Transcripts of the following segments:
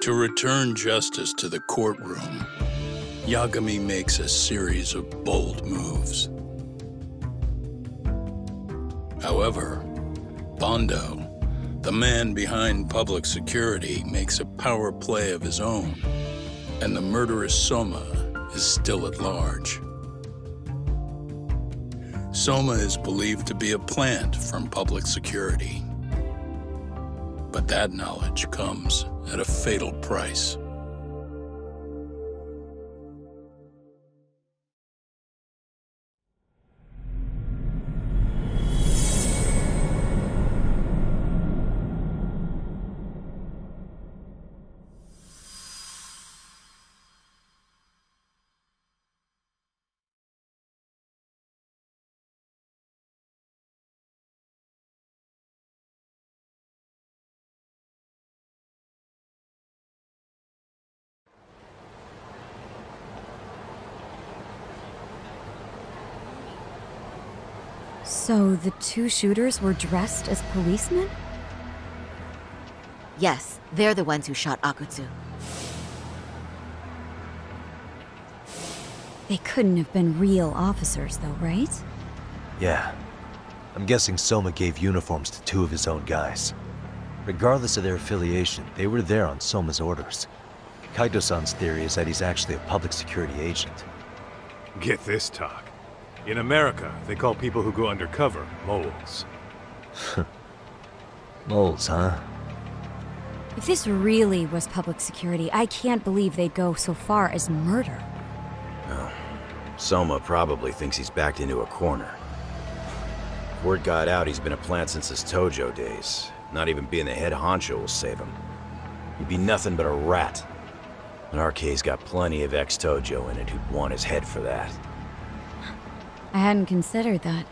To return justice to the courtroom, Yagami makes a series of bold moves. However, Bondo, the man behind public security, makes a power play of his own, and the murderous Soma is still at large. Soma is believed to be a plant from public security. But that knowledge comes at a fatal price. So the two shooters were dressed as policemen? Yes, they're the ones who shot Akutsu. They couldn't have been real officers though, right? Yeah. I'm guessing Soma gave uniforms to two of his own guys. Regardless of their affiliation, they were there on Soma's orders. Kaito-san's theory is that he's actually a public security agent. Get this, talk. In America, they call people who go undercover moles. Moles, huh? If this really was public security, I can't believe they'd go so far as murder. Oh. Soma probably thinks he's backed into a corner. Word got out he's been a plant since his Tojo days. Not even being the head honcho will save him. He'd be nothing but a rat. And RK's got plenty of ex-Tojo in it who'd want his head for that. I hadn't considered that.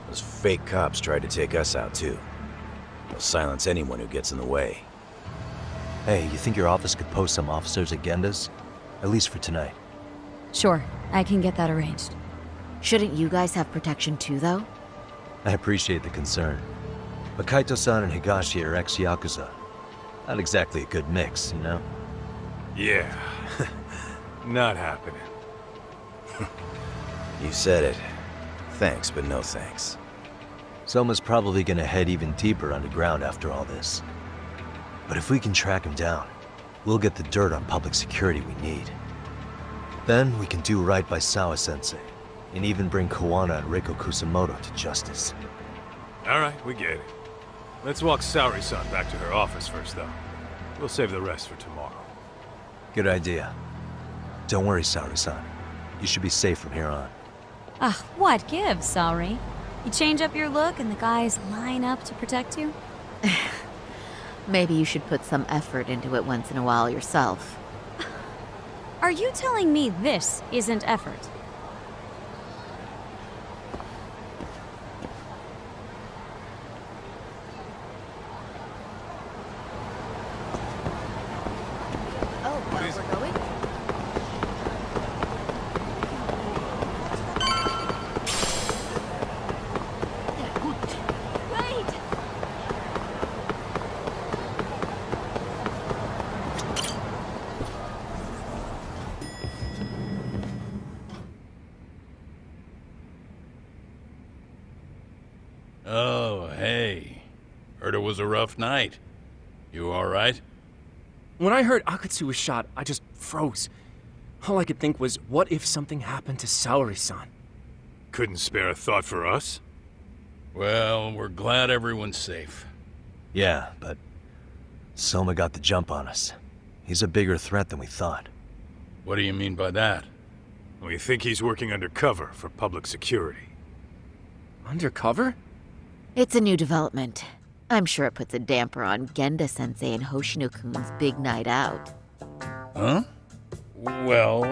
Those fake cops tried to take us out too. They'll silence anyone who gets in the way. Hey, you think your office could post some officers at Genda's? At least for tonight. Sure, I can get that arranged. Shouldn't you guys have protection too, though? I appreciate the concern. But Kaito-san and Higashi are ex-Yakuza. Not exactly a good mix, you know? Yeah. Not happening. You said it. Thanks, but no thanks. Soma's probably gonna head even deeper underground after all this. But if we can track him down, we'll get the dirt on public security we need. Then we can do right by Sawa-sensei, and even bring Kawana and Reiko Kusamoto to justice. Alright, we get it. Let's walk Saori-san back to her office first, though. We'll save the rest for tomorrow. Good idea. Don't worry, Saori-san. You should be safe from here on. Ah, what gives, Saori? You change up your look and the guys line up to protect you? Maybe you should put some effort into it once in a while yourself. Are you telling me this isn't effort? Oh, well, we're going? Oh, hey. Heard it was a rough night. You all right? When I heard Akutsu was shot, I just froze. All I could think was, what if something happened to Saori-san? Couldn't spare a thought for us? Well, we're glad everyone's safe. Yeah, but Soma got the jump on us. He's a bigger threat than we thought. What do you mean by that? We think he's working undercover for public security. Undercover? It's a new development. I'm sure it puts a damper on Genda-sensei and Hoshino-kun's big night out. Huh? Well,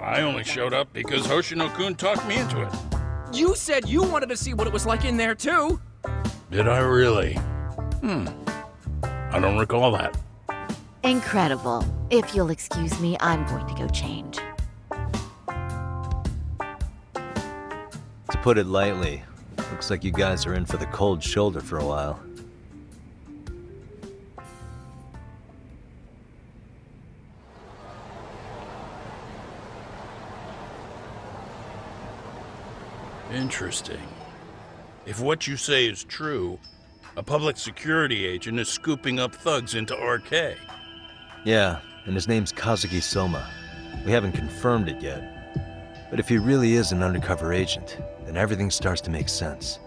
I only showed up because Hoshino-kun talked me into it. You said you wanted to see what it was like in there, too! Did I really? I don't recall that. Incredible. If you'll excuse me, I'm going to go change. To put it lightly, looks like you guys are in for the cold shoulder for a while. Interesting. If what you say is true, a public security agent is scooping up thugs into RK. Yeah, and his name's Kazuki Soma. We haven't confirmed it yet. But if he really is an undercover agent, then everything starts to make sense.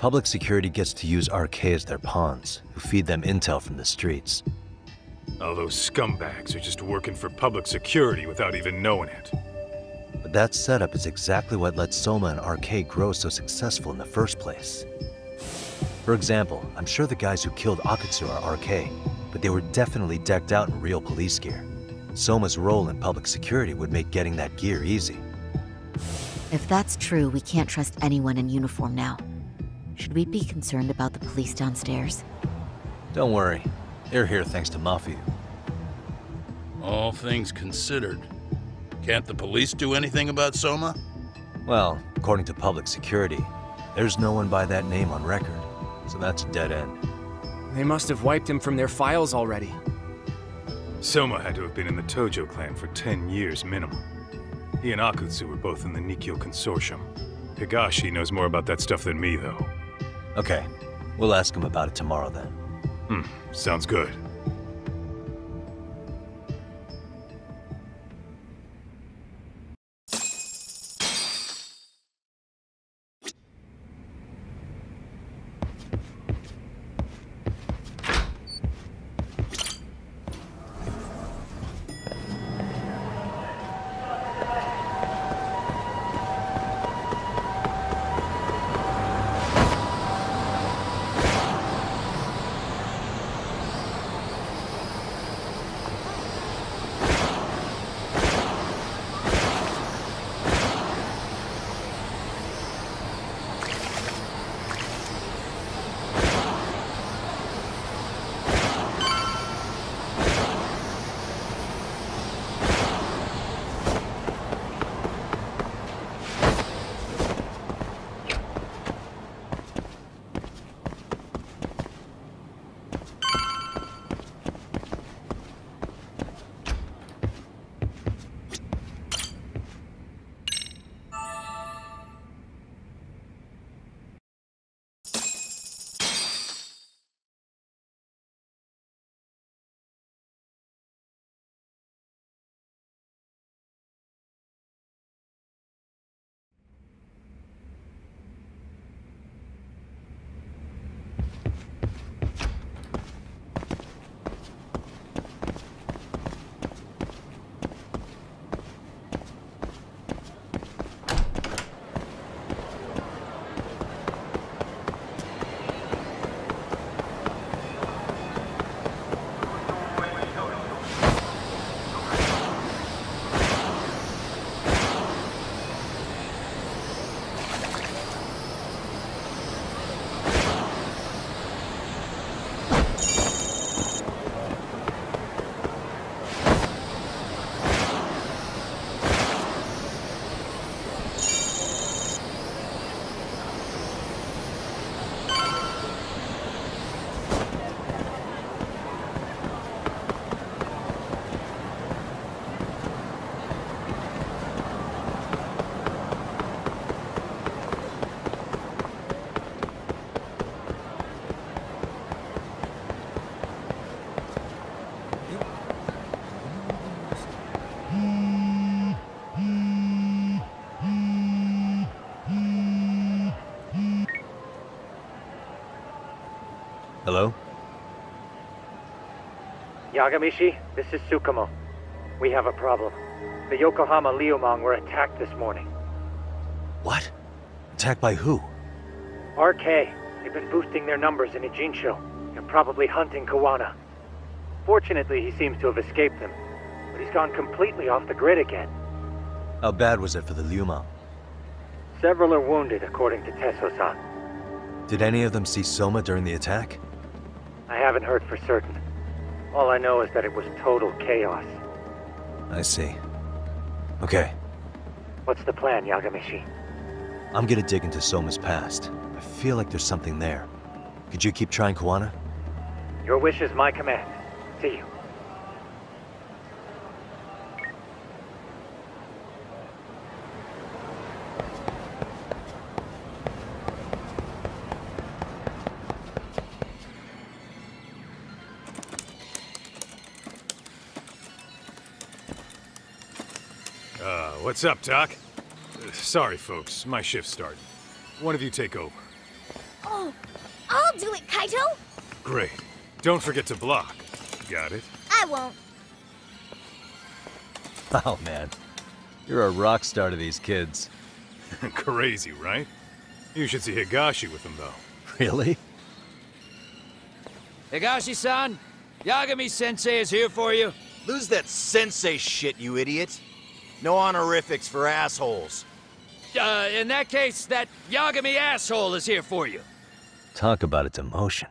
Public security gets to use RK as their pawns, who feed them intel from the streets. All those scumbags are just working for public security without even knowing it. But that setup is exactly what let Soma and RK grow so successful in the first place. For example, I'm sure the guys who killed Akatsu are RK, but they were definitely decked out in real police gear. Soma's role in public security would make getting that gear easy. If that's true, we can't trust anyone in uniform now. Should we be concerned about the police downstairs? Don't worry. They're here thanks to Mafia. All things considered, can't the police do anything about Soma? Well, according to public security, there's no one by that name on record, so that's a dead end. They must have wiped him from their files already. Soma had to have been in the Tojo clan for 10 years minimum. He and Akutsu were both in the Nikkyo Consortium. Higashi knows more about that stuff than me, though. Okay, we'll ask him about it tomorrow then. Sounds good. Hello? Yagamishi, this is Tsukumo. We have a problem. The Yokohama Liumang were attacked this morning. What? Attacked by who? RK. They've been boosting their numbers in Ijinsho. They're probably hunting Kawana. Fortunately, he seems to have escaped them, but he's gone completely off the grid again. How bad was it for the Liumang? Several are wounded, according to Tesso-san. Did any of them see Soma during the attack? I haven't heard for certain. All I know is that it was total chaos. I see. Okay. What's the plan, Yagamishi? I'm gonna dig into Soma's past. I feel like there's something there. Could you keep trying Kawana? Your wish is my command. See you. What's up, Doc? Sorry, folks. My shift started. One of you take over. Oh, I'll do it, Kaito! Great. Don't forget to block. Got it? I won't. Oh, man. You're a rock star to these kids. Crazy, right? You should see Higashi with them, though. Really? Higashi-san, Yagami-sensei is here for you. Lose that sensei shit, you idiot. No honorifics for assholes. In that case, that Yagami asshole is here for you. Talk about its emotion.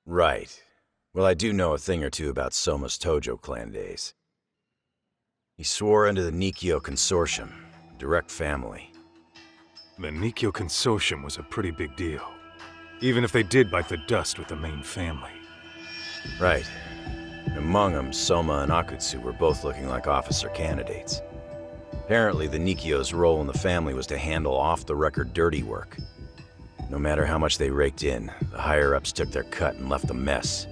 Right. Well, I do know a thing or two about Soma's Tojo clan days. He swore under the Nikkyo Consortium, direct family. The Nikkyo Consortium was a pretty big deal. Even if they did bite the dust with the main family. Right. Among them, Soma and Akutsu were both looking like officer candidates. Apparently, the Nikkyo's role in the family was to handle off-the-record dirty work. No matter how much they raked in, the higher-ups took their cut and left a mess.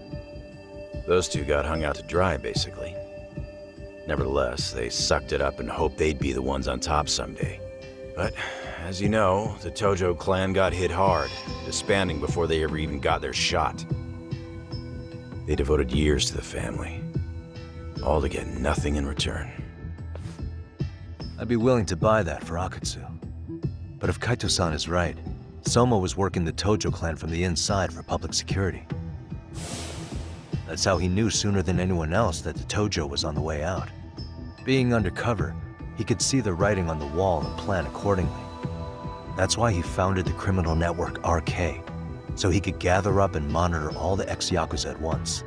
Those two got hung out to dry, basically. Nevertheless, they sucked it up and hoped they'd be the ones on top someday. But, as you know, the Tojo clan got hit hard, disbanding before they ever even got their shot. They devoted years to the family, all to get nothing in return. I'd be willing to buy that for Akutsu. But if Kaito-san is right, Soma was working the Tojo clan from the inside for public security. That's how he knew sooner than anyone else that the Tojo was on the way out. Being undercover, he could see the writing on the wall and plan accordingly. That's why he founded the criminal network RK, so he could gather up and monitor all the ex-Yakuza at once.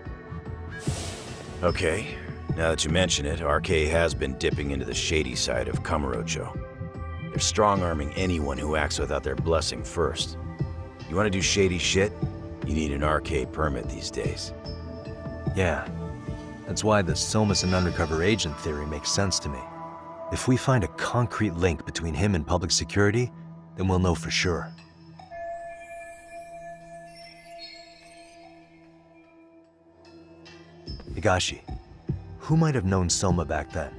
Okay, now that you mention it, RK has been dipping into the shady side of Kamurocho. They're strong-arming anyone who acts without their blessing first. You want to do shady shit? You need an RK permit these days. Yeah, that's why the Soma's an undercover agent theory makes sense to me. If we find a concrete link between him and public security, then we'll know for sure. Higashi, who might have known Soma back then?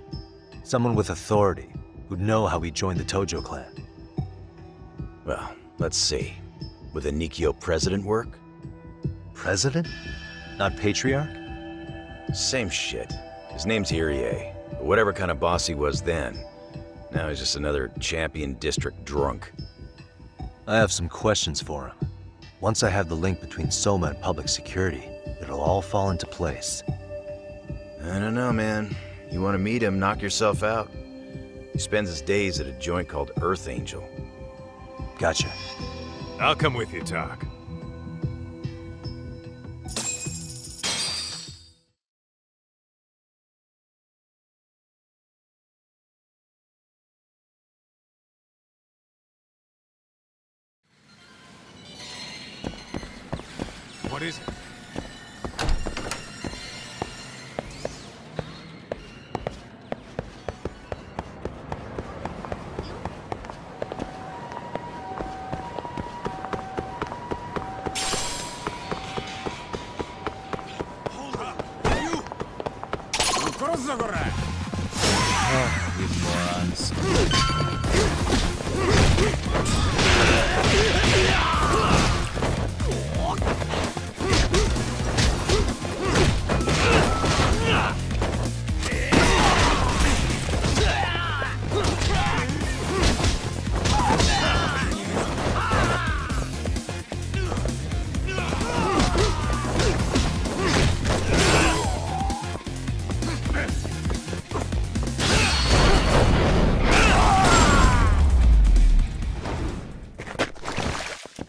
Someone with authority, who'd know how he joined the Tojo clan. Well, let's see. Would the Nikkyo president work? President? Not patriarch? Same shit. His name's Irie, but whatever kind of boss he was then, now he's just another champion district drunk. I have some questions for him. Once I have the link between Soma and public security, it'll all fall into place. I don't know, man. You want to meet him, knock yourself out. He spends his days at a joint called Earth Angel. Gotcha. I'll come with you, Doc. What is it?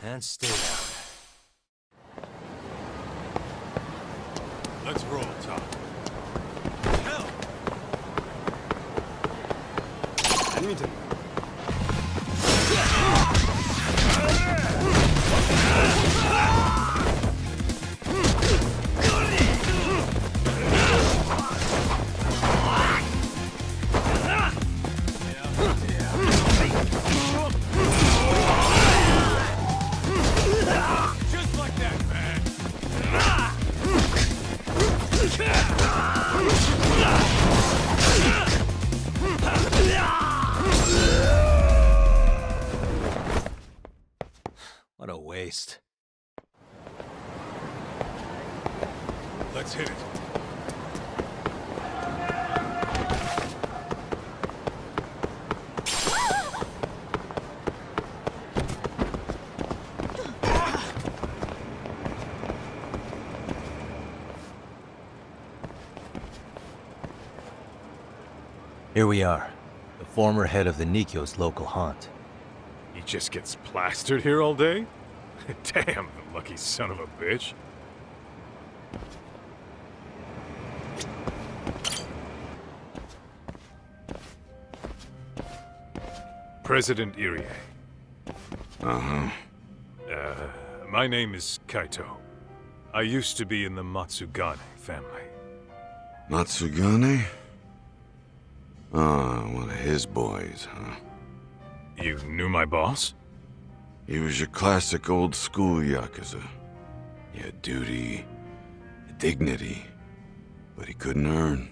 And stay down. Let's roll, Tom. Hell! Badminton. Just like that, man. waste. Let's hit it. Here we are, the former head of the Nikyo's local haunt. He just gets plastered here all day? Damn, the lucky son of a bitch. President Irie. Uh-huh. My name is Kaito. I used to be in the Matsugane family. Matsugane? Ah, one of his boys, huh? You knew my boss? He was your classic old school Yakuza. He had duty, dignity, but he couldn't earn.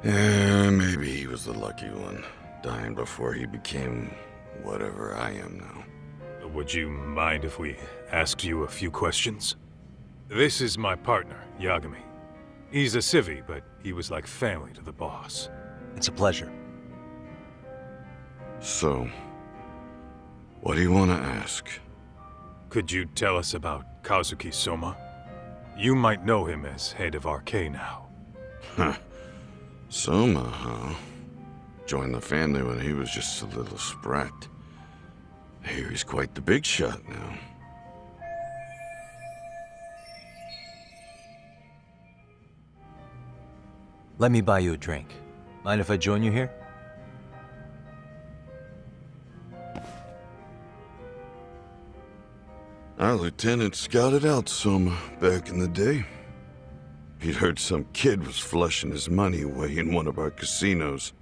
Yeah, maybe he was the lucky one, dying before he became whatever I am now. Would you mind if we asked you a few questions? This is my partner, Yagami. He's a civvy, but he was like family to the boss. It's a pleasure. So, what do you want to ask? Could you tell us about Kazuki Soma? You might know him as head of RK now. Huh. Soma, huh? Joined the family when he was just a little sprat. I hear he's quite the big shot now. Let me buy you a drink. Mind if I join you here? Our lieutenant scouted out Soma back in the day. He'd heard some kid was flushing his money away in one of our casinos.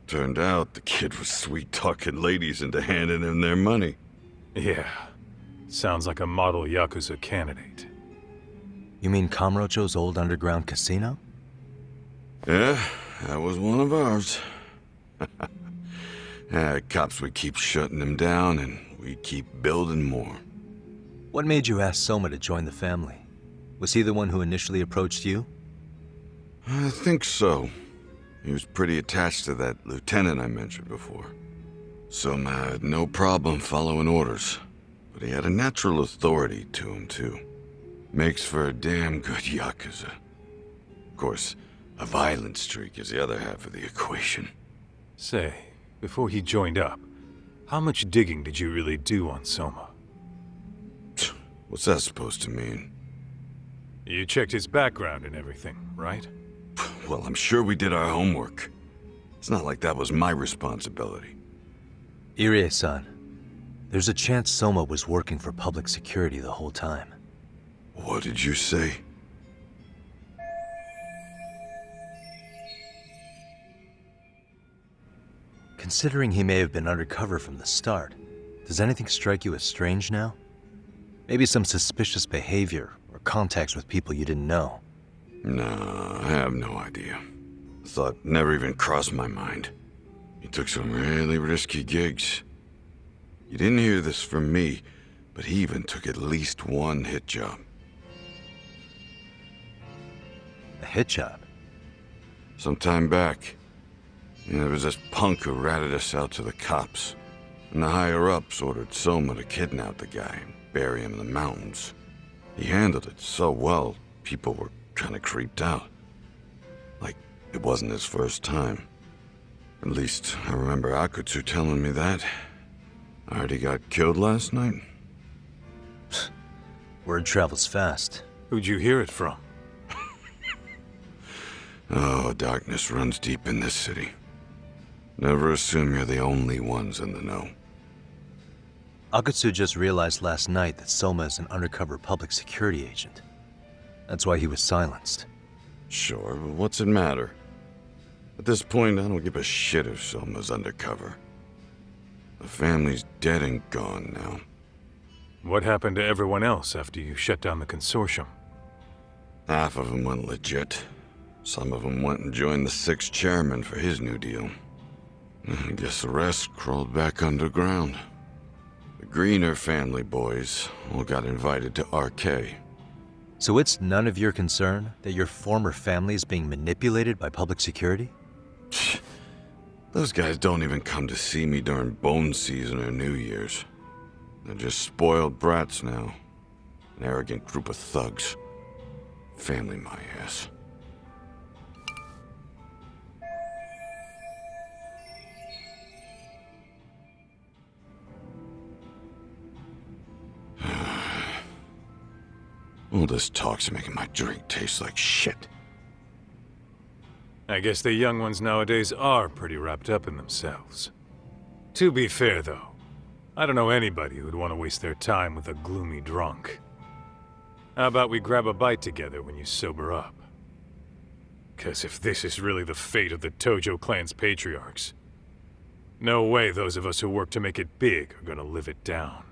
Turned out the kid was sweet-talking ladies into handing him their money. Yeah. Sounds like a model Yakuza candidate. You mean Kamurocho's old underground casino? Yeah, that was one of ours. Cops would keep shutting him down, and we'd keep building more. What made you ask Soma to join the family? Was he the one who initially approached you? I think so. He was pretty attached to that lieutenant I mentioned before. Soma had no problem following orders, but he had a natural authority to him, too. Makes for a damn good Yakuza. Of course, a violent streak is the other half of the equation. Say, before he joined up, how much digging did you really do on Soma? What's that supposed to mean? You checked his background and everything, right? Well, I'm sure we did our homework. It's not like that was my responsibility. Irie-san, there's a chance Soma was working for public security the whole time. What did you say? Considering he may have been undercover from the start, does anything strike you as strange now? Maybe some suspicious behavior or contacts with people you didn't know? No, I have no idea. The thought never even crossed my mind. He took some really risky gigs. You didn't hear this from me, but he even took at least one hit job. A hit job? Some time back, there was this punk who ratted us out to the cops. And the higher-ups ordered Soma to kidnap the guy and bury him in the mountains. He handled it so well, people were kind of creeped out. Like, it wasn't his first time. At least, I remember Akutsu telling me that. I heard he got killed last night. Word travels fast. Who'd you hear it from? Oh, darkness runs deep in this city. Never assume you're the only ones in the know. Akutsu just realized last night that Soma is an undercover public security agent. That's why he was silenced. Sure, but what's it matter? At this point, I don't give a shit if Soma's undercover. The family's dead and gone now. What happened to everyone else after you shut down the consortium? Half of them went legit. Some of them went and joined the 6th chairman for his new deal. I guess the rest crawled back underground. The Greener family boys all got invited to RK. So it's none of your concern that your former family is being manipulated by public security? Those guys don't even come to see me during bone season or New Year's. They're just spoiled brats now. An arrogant group of thugs. Family my ass. All this talk's making my drink taste like shit. I guess the young ones nowadays are pretty wrapped up in themselves. To be fair, though, I don't know anybody who'd want to waste their time with a gloomy drunk. How about we grab a bite together when you sober up? 'Cause if this is really the fate of the Tojo clan's patriarchs, no way those of us who work to make it big are gonna live it down.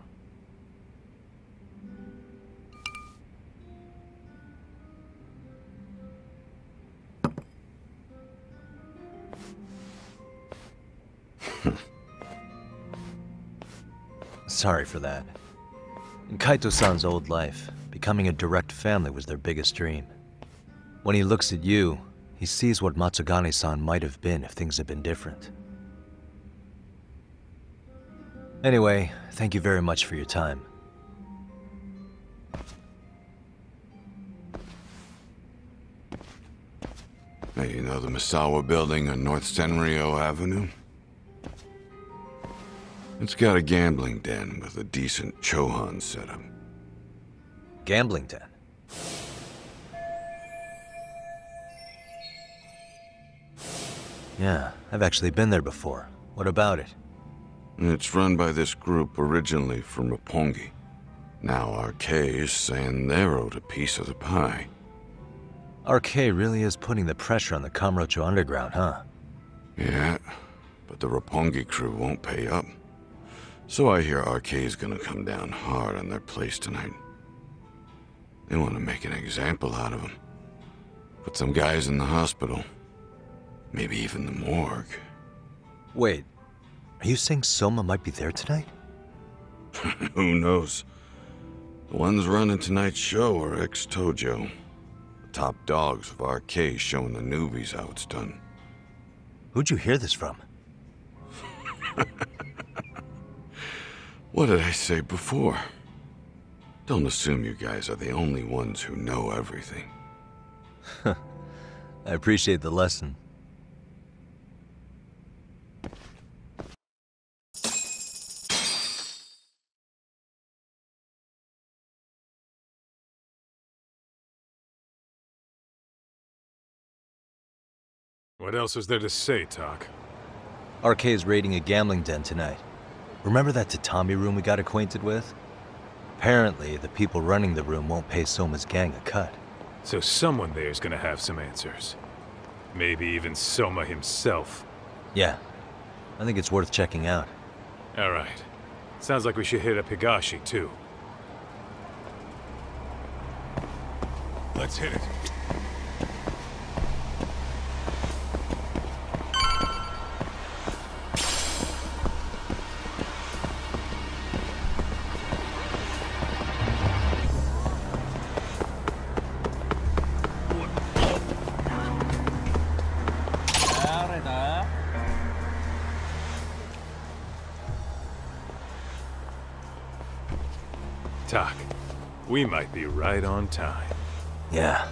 Sorry for that. In Kaito-san's old life, becoming a direct family was their biggest dream. When he looks at you, he sees what Matsugane-san might have been if things had been different. Anyway, thank you very much for your time. Hey, you know the Misawa building on North Senryo Avenue? It's got a gambling den with a decent Chohan setup. Gambling den? Yeah, I've actually been there before. What about it? It's run by this group originally from Roppongi. Now RK is saying they're owed a piece of the pie. RK really is putting the pressure on the Kamurocho Underground, huh? Yeah, but the Roppongi crew won't pay up. So I hear RK is gonna come down hard on their place tonight. They want to make an example out of them. Put some guys in the hospital. Maybe even the morgue. Wait, are you saying Soma might be there tonight? Who knows? The ones running tonight's show are ex-Tojo. The top dogs of RK showing the newbies how it's done. Who'd you hear this from? What did I say before? Don't assume you guys are the only ones who know everything. I appreciate the lesson. What else is there to say, Tak? RK is raiding a gambling den tonight. Remember that tatami room we got acquainted with? Apparently, the people running the room won't pay Soma's gang a cut. So someone there's gonna have some answers. Maybe even Soma himself. Yeah, I think it's worth checking out. Alright. Sounds like we should hit up Higashi, too. Let's hit it. Tak, we might be right on time. Yeah.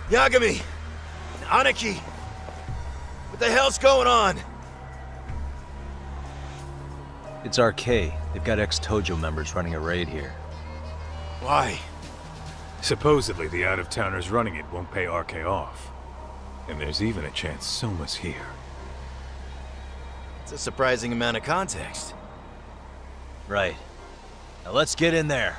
Yagami! Aniki! What the hell's going on? It's RK. They've got ex-Tojo members running a raid here. Why? Supposedly the out-of-towners running it won't pay RK off. And there's even a chance Soma's here. It's a surprising amount of context. Right. Now let's get in there.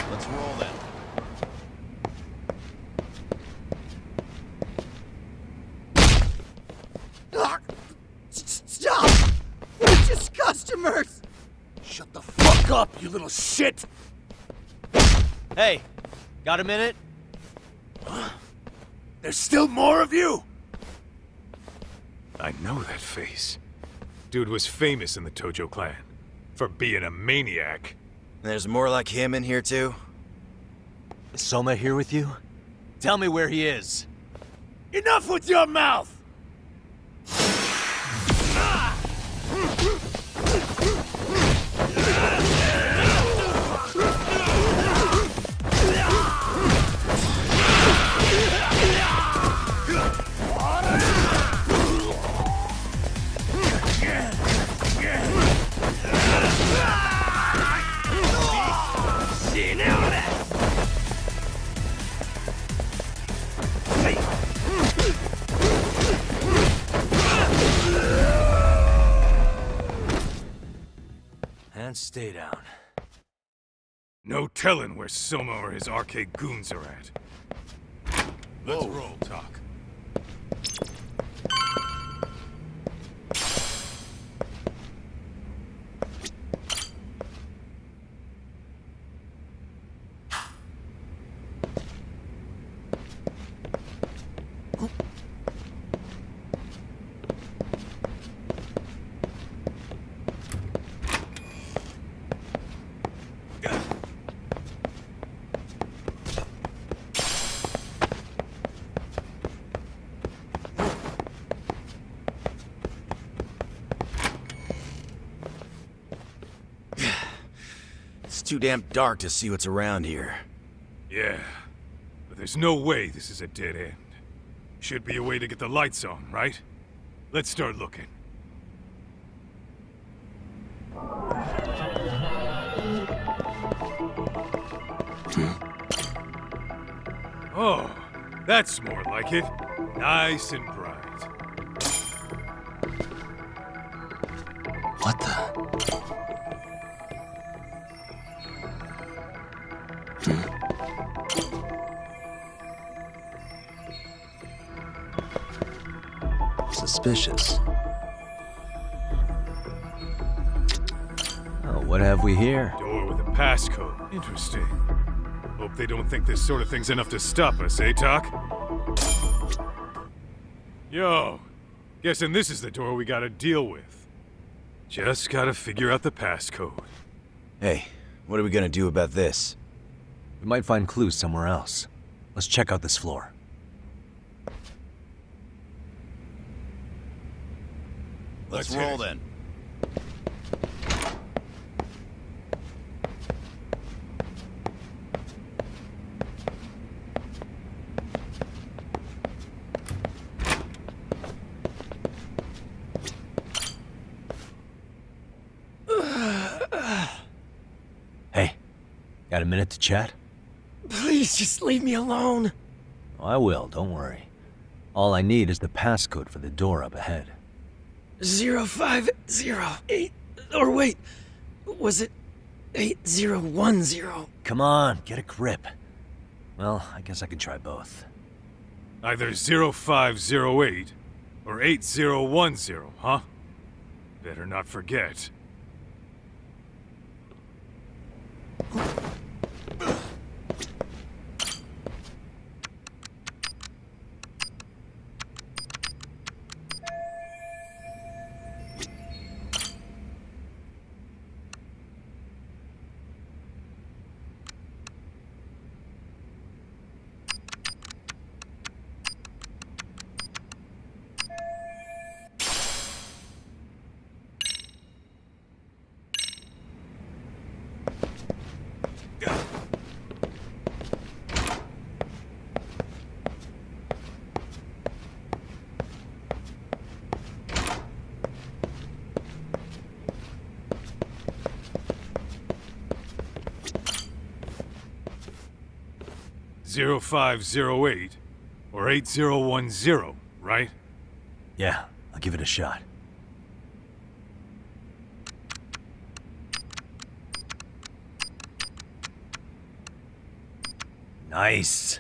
Let's roll then. little shit! Hey, got a minute? There's still more of you? I know that face. Dude was famous in the Tojo clan for being a maniac. There's more like him in here, too? Is Soma here with you? Tell me where he is. Enough with your mouth! And stay down. No telling where Soma or his arcade goons are at. Let's roll, Talk. It's too damn dark to see what's around here. Yeah, but there's no way this is a dead end. Should be a way to get the lights on, right? Let's start looking. Oh, that's more like it. Nice and bright. What the? Suspicious. Oh, what have we here? Door with a passcode. Interesting. Hope they don't think this sort of thing's enough to stop us, eh, Talk? Yo, guessing this is the door we gotta deal with. Just gotta figure out the passcode. Hey, what are we gonna do about this? We might find clues somewhere else. Let's check out this floor. Let's roll then. Hey, got a minute to chat? Please, just leave me alone. Oh, I will, don't worry. All I need is the passcode for the door up ahead. 0508... Or wait, was it 8010? Come on, get a grip. Well, I guess I can try both. Either 0508 or 8010, huh? Better not forget. Zero 0508 or 8010, right? Yeah, I'll give it a shot. Nice.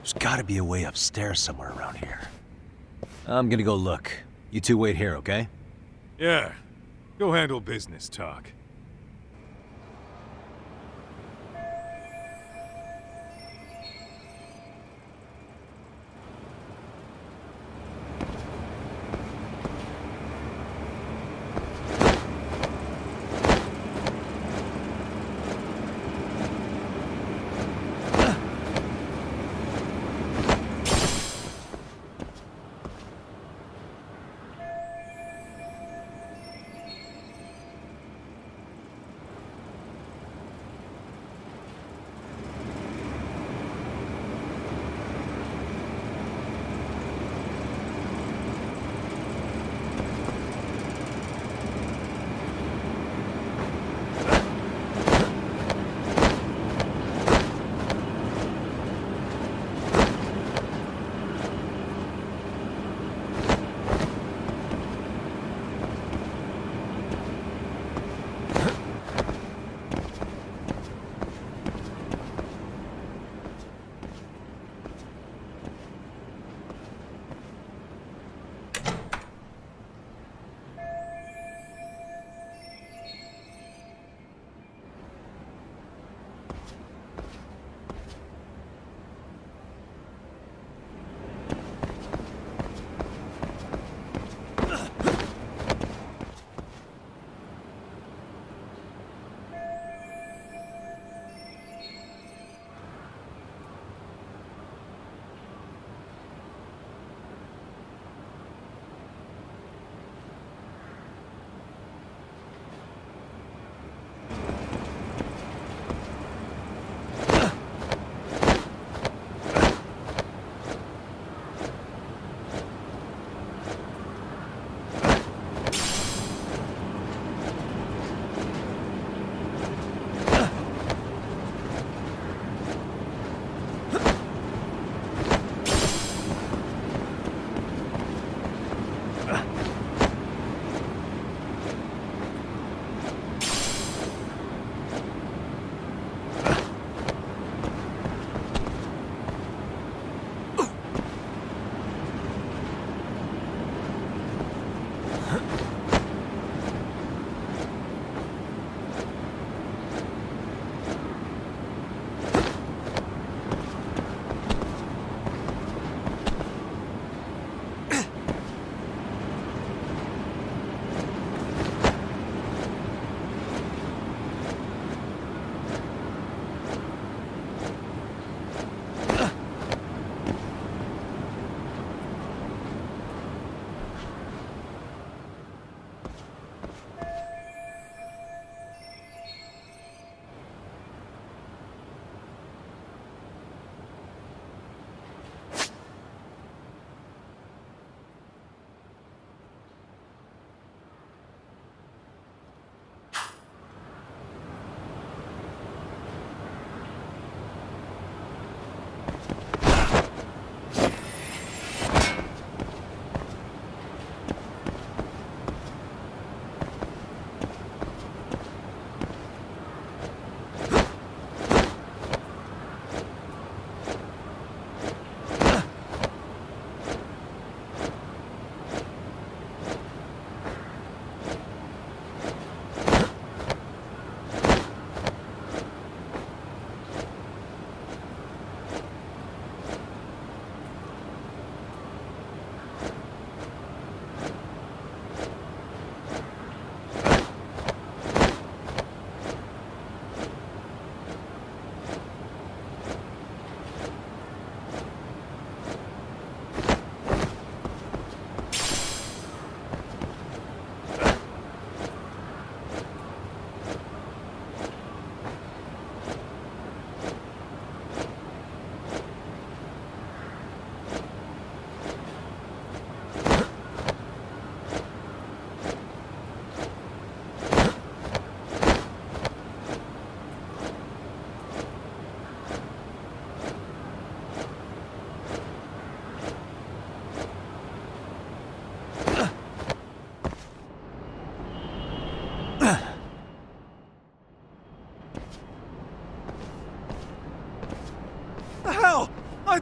There's gotta be a way upstairs somewhere around here. I'm gonna go look. You two wait here, okay? Yeah. Go handle business talk.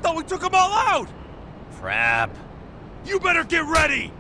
thought we took them all out! Crap. You better get ready!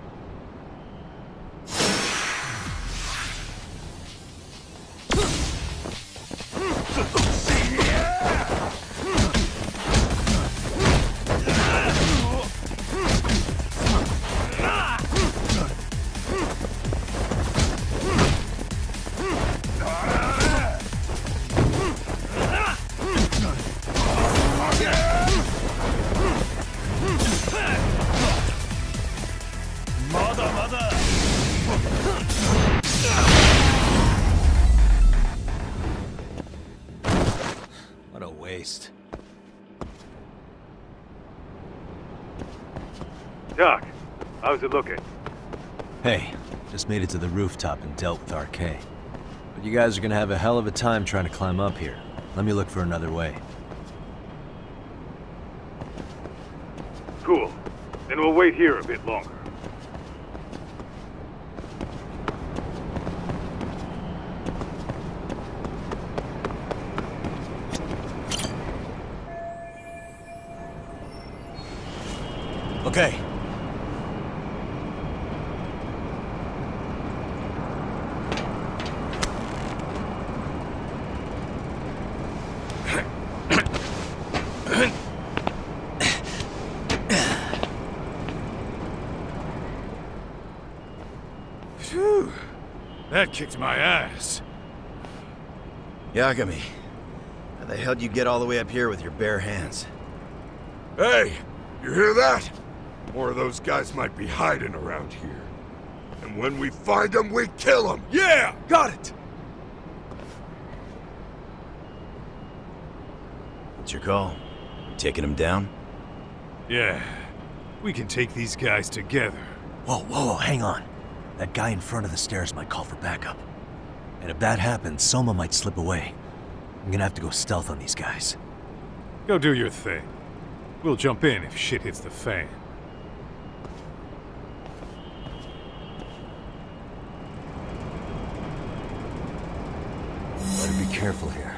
What a waste. Doc, how's it looking? Hey, just made it to the rooftop and dealt with RK. But you guys are gonna have a hell of a time trying to climb up here. Let me look for another way. Cool. Then we'll wait here a bit longer. Okay. Phew. That kicked my ass. Yagami, how the hell did you get all the way up here with your bare hands? Hey, you hear that? More of those guys might be hiding around here. And when we find them, we kill them! Yeah! Got it! What's your call? Taking them down? Yeah. We can take these guys together. Whoa, hang on. That guy in front of the stairs might call for backup. And if that happens, Soma might slip away. I'm gonna have to go stealth on these guys. Go do your thing. We'll jump in if shit hits the fan. Better be careful here.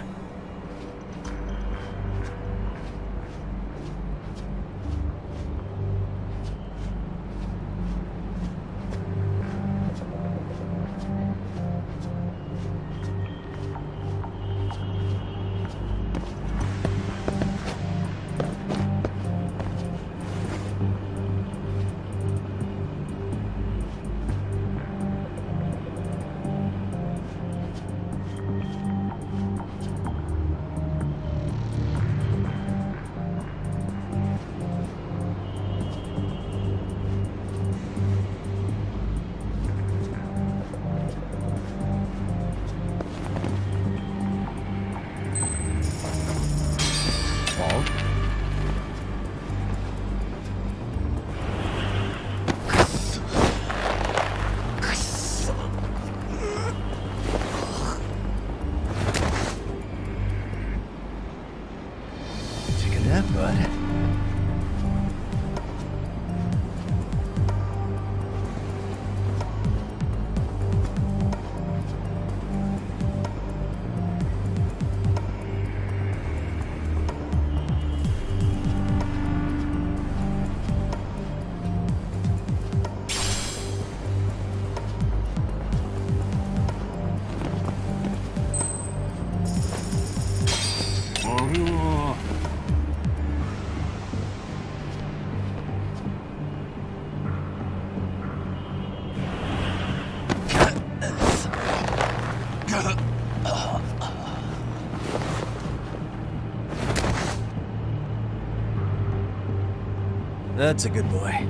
That's a good boy.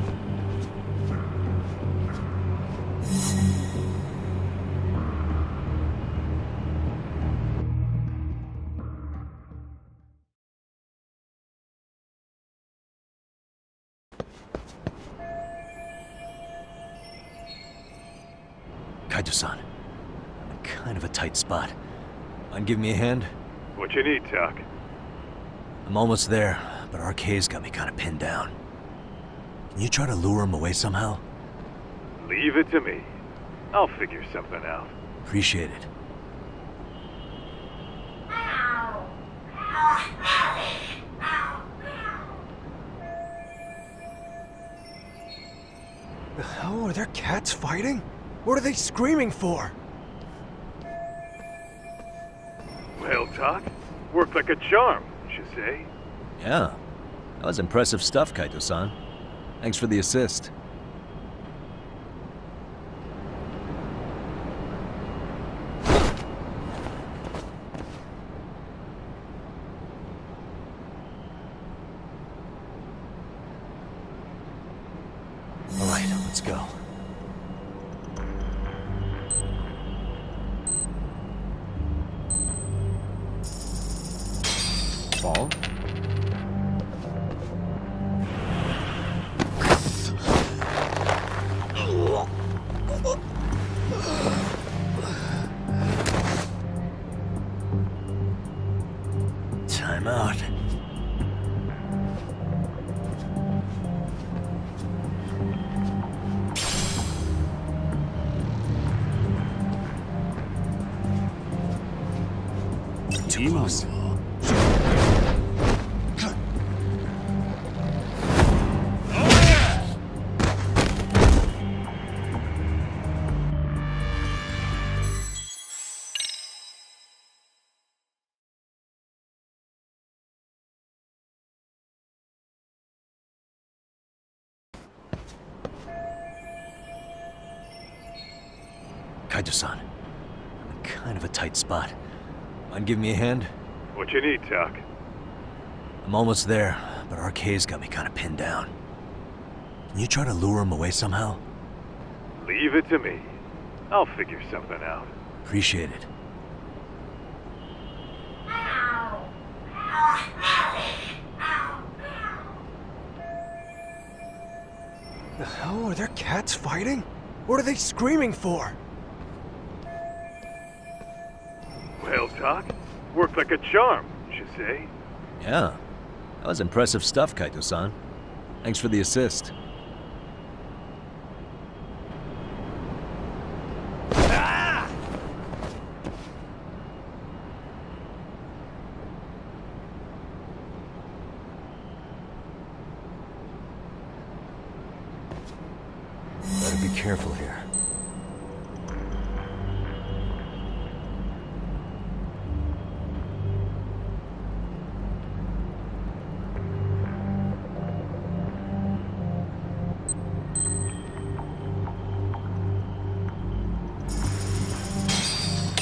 Kaito-san, I'm in kind of a tight spot. Mind giving me a hand? What you need, Doc? I'm almost there, but RK's got me kind of pinned down. Can you try to lure him away somehow? Leave it to me. I'll figure something out. Appreciate it. The hell? Are there cats fighting? What are they screaming for? Well, Doc, worked like a charm, you say? Yeah. That was impressive stuff, Kaito-san. Thanks for the assist. All right, let's go. Fall? Time out. Too close. Kaito-san, I'm in kind of a tight spot. Mind giving me a hand? What you need, Doc? I'm almost there, but RK's got me kind of pinned down. Can you try to lure him away somehow? Leave it to me. I'll figure something out. Appreciate it. The hell? Are there cats fighting? What are they screaming for? Well, Doc, worked like a charm, you say? Yeah. That was impressive stuff, Kaito-san. Thanks for the assist. Better be careful here.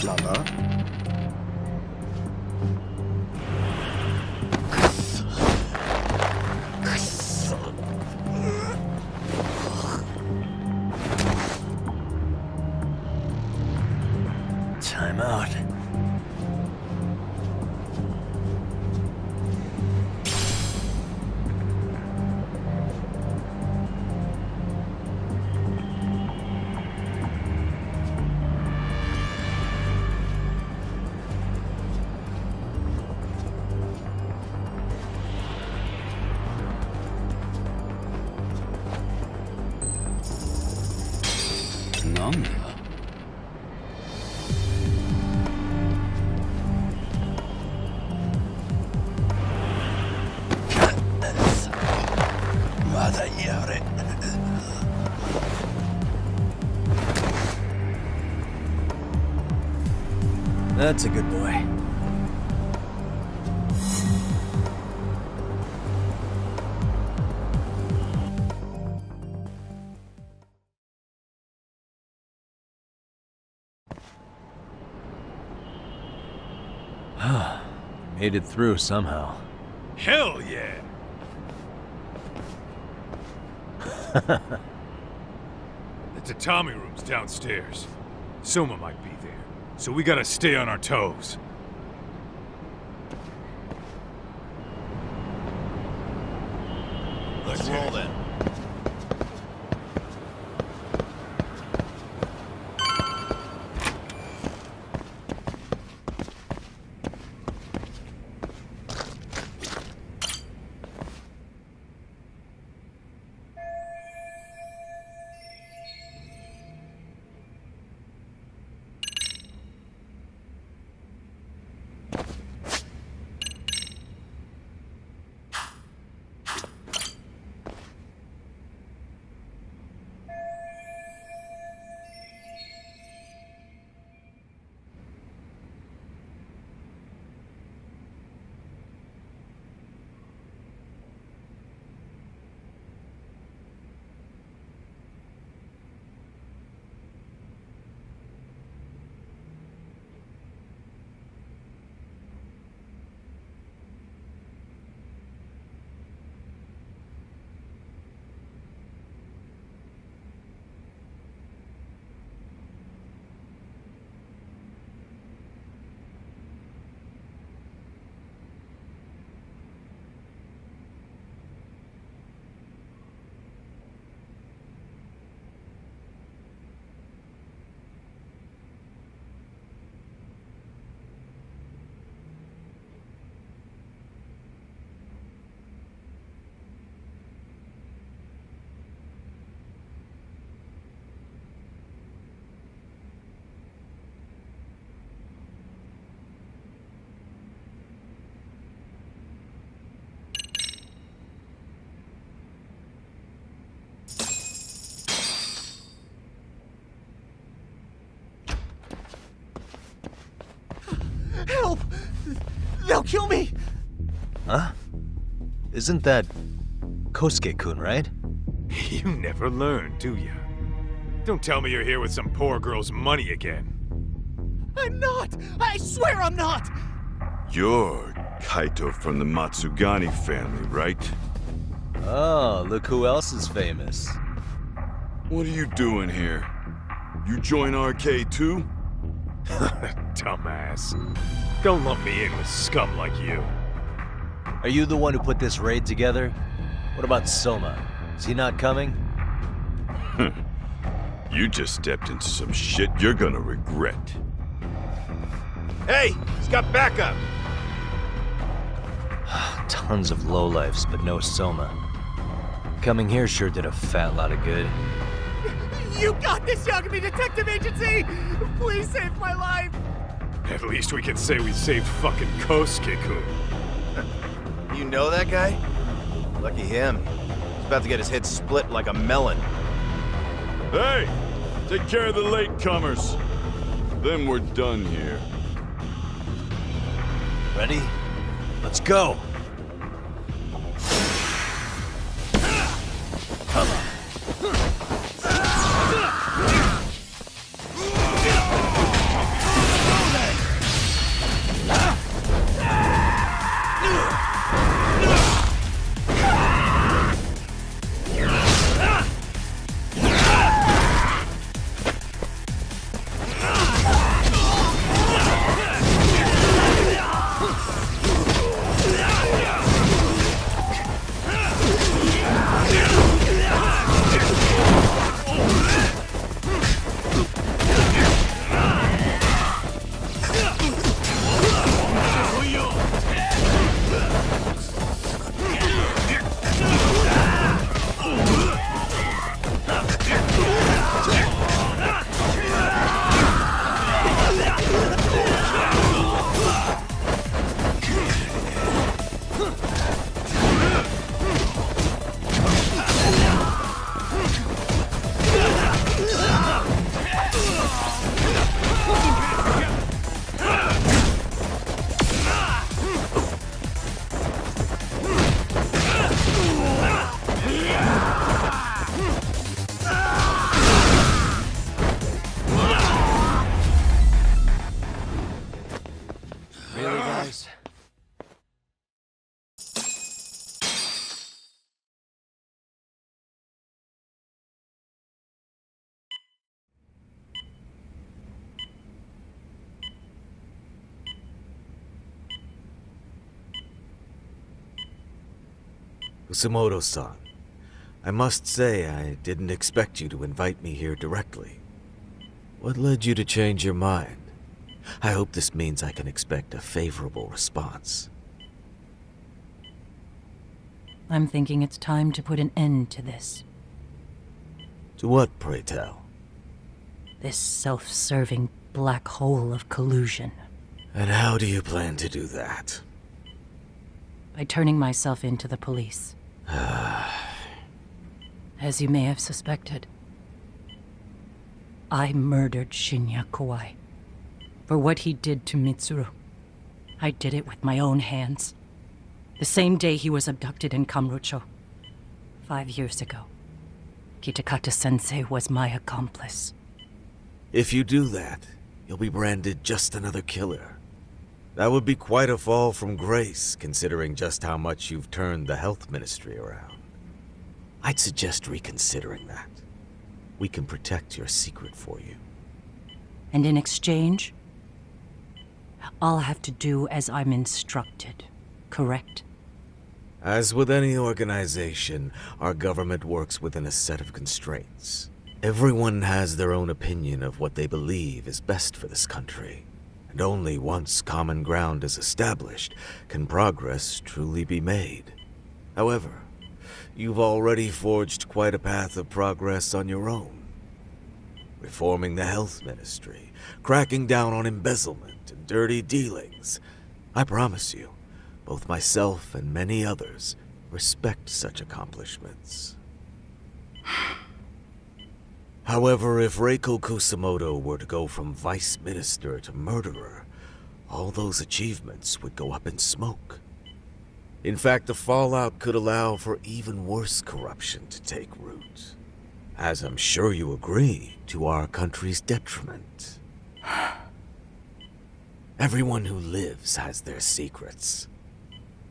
Lama? Time out. None. That's a good boy. Made it through somehow. Hell yeah! The tatami room's downstairs. Soma might be there, so we gotta stay on our toes. Let's roll then. Huh? Isn't that Kosuke-kun, right? You never learn, do you? Don't tell me you're here with some poor girl's money again. I'm not! I swear I'm not! You're Kaito from the Matsugani family, right? Oh, look who else is famous. What are you doing here? You join RK too? Dumbass. Don't lump me in with scum like you. Are you the one who put this raid together? What about Soma? Is he not coming? You just stepped into some shit you're gonna regret. Hey! He's got backup! Tons of lowlifes, but no Soma. Coming here sure did a fat lot of good. You got this, Yagami Detective Agency! Please save my life! At least we can say we saved fucking Kosuke-kun. You know that guy? Lucky him. He's about to get his head split like a melon. Hey! Take care of the latecomers. Then we're done here. Ready? Let's go! Kusumoto-san, I must say I didn't expect you to invite me here directly. What led you to change your mind? I hope this means I can expect a favorable response. I'm thinking it's time to put an end to this. To what, pray tell? This self-serving black hole of collusion. And how do you plan to do that? By turning myself into the police. As you may have suspected, I murdered Shinya Kawai. For what he did to Mitsuru. I did it with my own hands. The same day he was abducted in Kamurocho. 5 years ago. Kitakata-sensei was my accomplice. If you do that, you'll be branded just another killer. That would be quite a fall from grace, considering just how much you've turned the health ministry around. I'd suggest reconsidering that. We can protect your secret for you. And in exchange, I'll have to do as I'm instructed, correct? As with any organization, our government works within a set of constraints. Everyone has their own opinion of what they believe is best for this country. And only once common ground is established can progress truly be made. However, you've already forged quite a path of progress on your own. Reforming the health ministry, cracking down on embezzlement and dirty dealings. I promise you, both myself and many others respect such accomplishments. However, if Reiko Kusumoto were to go from vice minister to murderer, all those achievements would go up in smoke. In fact, the fallout could allow for even worse corruption to take root. As I'm sure you agree, to our country's detriment. Everyone who lives has their secrets.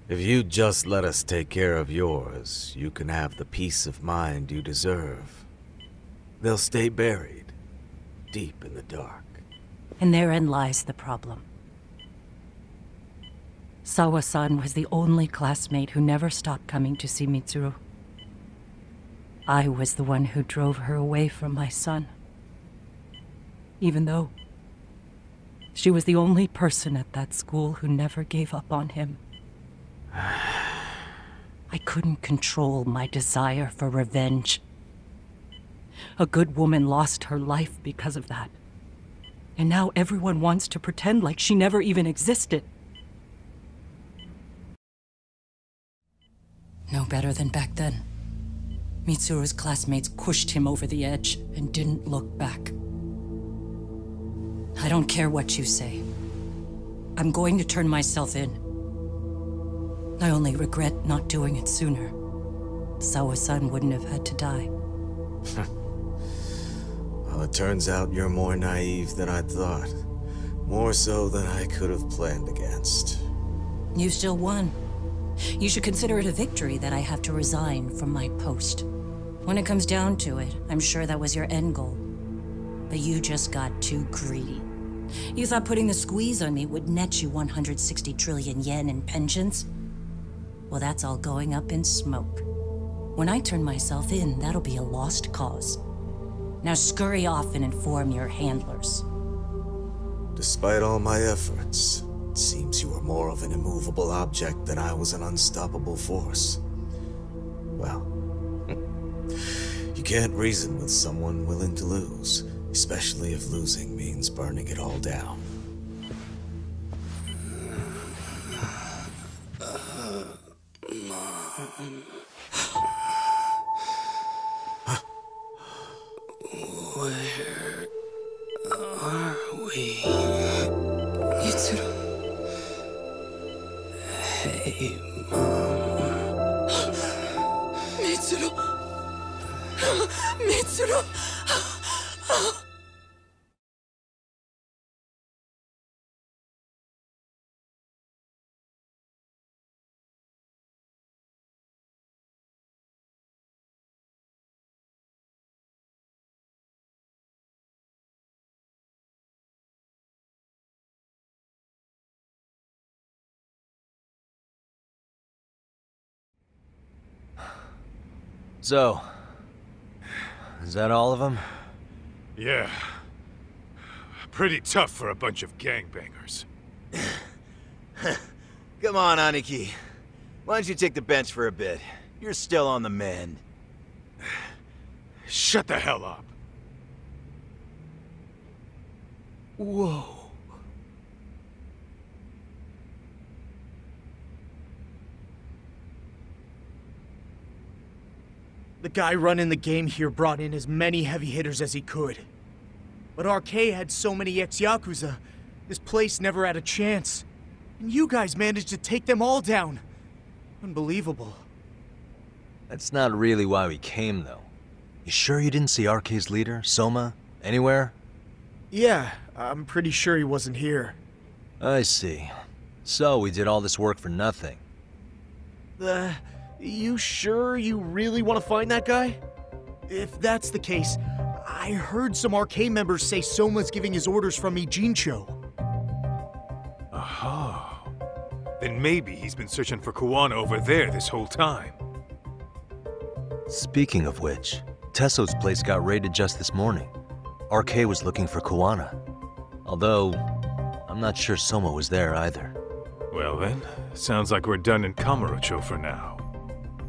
If you just let us take care of yours, you can have the peace of mind you deserve. They'll stay buried, deep in the dark. And therein lies the problem. Sawa-san was the only classmate who never stopped coming to see Mitsuru. I was the one who drove her away from my son. Even though she was the only person at that school who never gave up on him. I couldn't control my desire for revenge. A good woman lost her life because of that. And now everyone wants to pretend like she never even existed. No better than back then. Mitsuru's classmates pushed him over the edge and didn't look back. I don't care what you say. I'm going to turn myself in. I only regret not doing it sooner. Sawa-san wouldn't have had to die. Well, it turns out you're more naive than I thought. More so than I could have planned against. You still won. You should consider it a victory that I have to resign from my post. When it comes down to it, I'm sure that was your end goal. But you just got too greedy. You thought putting the squeeze on me would net you 160 trillion yen in pensions? Well, that's all going up in smoke. When I turn myself in, that'll be a lost cause. Now scurry off and inform your handlers. Despite all my efforts, it seems you were more of an immovable object than I was an unstoppable force. Well, you can't reason with someone willing to lose, especially if losing means burning it all down. Where are we? Mitsuru. Hey, Mom. Mitsuru. Mitsuru. So, is that all of them? Yeah. Pretty tough for a bunch of gangbangers. Come on, Aniki. Why don't you take the bench for a bit? You're still on the mend. Shut the hell up. Whoa. The guy running the game here brought in as many heavy hitters as he could. But RK had so many ex-Yakuza, this place never had a chance. And you guys managed to take them all down. Unbelievable. That's not really why we came, though. You sure you didn't see RK's leader, Soma, anywhere? Yeah, I'm pretty sure he wasn't here. I see. So we did all this work for nothing. You sure you really want to find that guy? If that's the case, I heard some RK members say Soma's giving his orders from Ijincho. Aha. Then maybe he's been searching for Kuwana over there this whole time. Speaking of which, Tesso's place got raided just this morning. RK was looking for Kuwana. Although, I'm not sure Soma was there either. Well then, sounds like we're done in Kamurocho for now.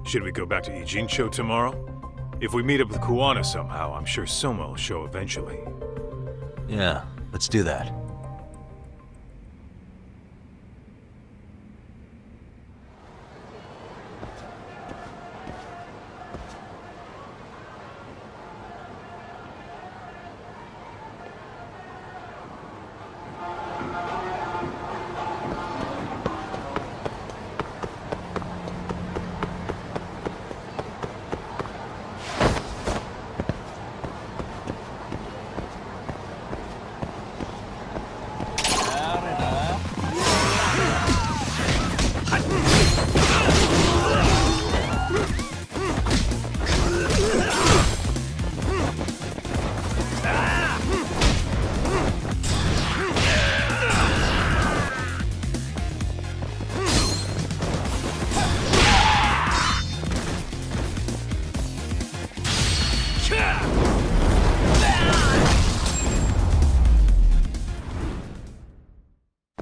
Should we go back to Ijincho tomorrow? If we meet up with Kuwana somehow, I'm sure Soma will show eventually. Yeah, let's do that.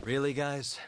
Really, guys?